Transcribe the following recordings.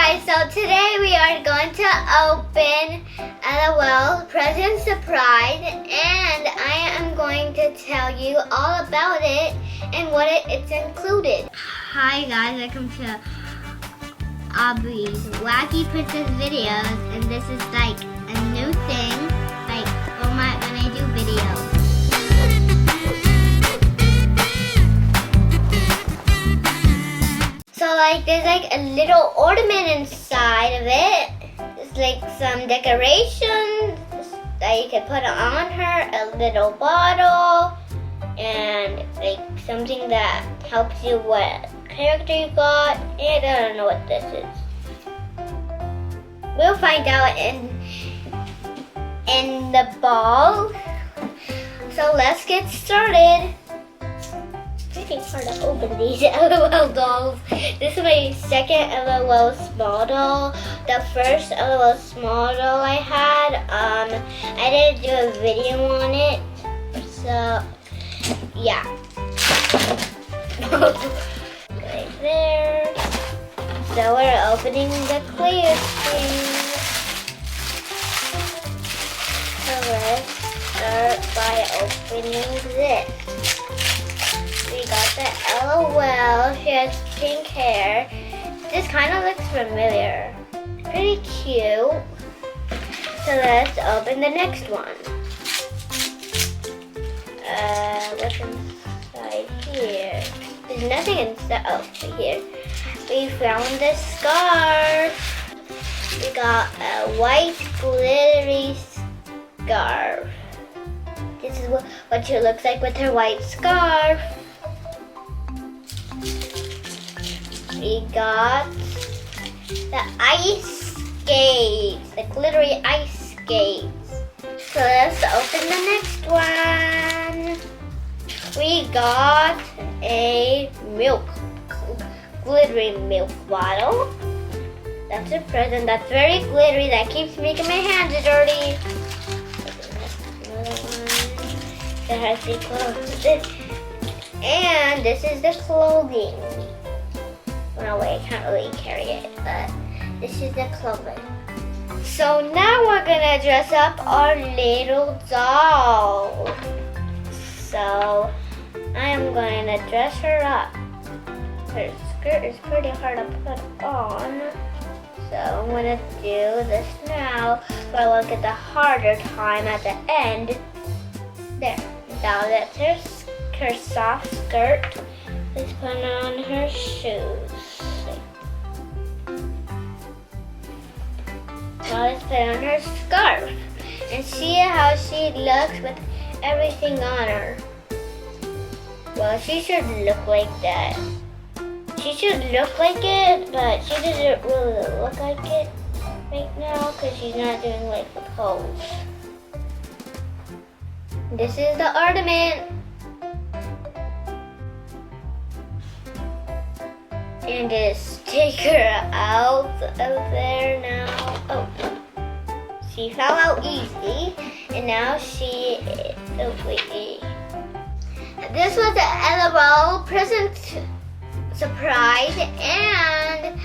guys, so today we are going to open L.O.L present surprise, and I am going to tell you all about it and what it's included. Hi guys, welcome to Aubrey's Wacky Princess videos, and this is like a new thing, like when I do videos. So like there's like a little ornament inside of it. It's like some decorations that you can put on her, a little bottle, and like something that helps you what character you got, and I don't know what this is. We'll find out in the ball. So let's get started. It's hard to open these L.O.L dolls. This is my second L.O.L small doll. The first L.O.L small doll I had, I didn't do a video on it, so yeah. Right there. So we're opening the clear thing. So let's start by opening this. We got the L.O.L. She has pink hair. This kind of looks familiar. Pretty cute. So let's open the next one. What's inside here? There's nothing inside. Oh, right here. We found the scarf. We got a white glittery scarf. This is what she looks like with her white scarf. We got the ice skates, the glittery ice skates. So let's open the next one. We got a glittery milk bottle. That's a present that's very glittery that keeps making my hands dirty. Another one that has the clothes. And this is the clothing. No way, I can't really carry it, but this is the clothing. So now we're gonna dress up our little doll. So I am going to dress her up. Her skirt is pretty hard to put on. So I'm gonna do this now, but I will get the harder time at the end. There. Now that's her soft skirt. Let's put on her shoes. Now let's put on her scarf and see how she looks with everything on her. Well, she should look like that. She should look like it, but she doesn't really look like it right now because she's not doing like the pose. This is the ornament. And just take her out of there now. Oh, she fell out easy, and now she is. Oh wait. This was the L.O.L present surprise, and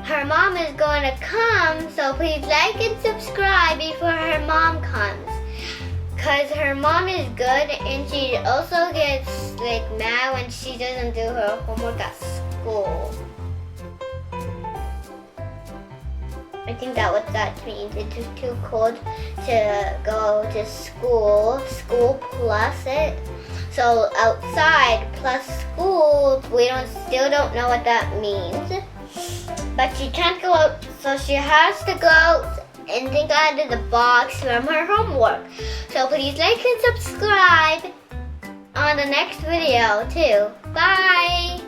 her mom is going to come. So please like and subscribe before her mom comes. Cause her mom is good, and she also gets like mad when she doesn't do her homework at school. I think that's what that means. It's just too cold to go to school. School plus it. So outside plus school, we still don't know what that means. But she can't go out, so she has to go out and think out of the box from her homework. So please like and subscribe on the next video too. Bye!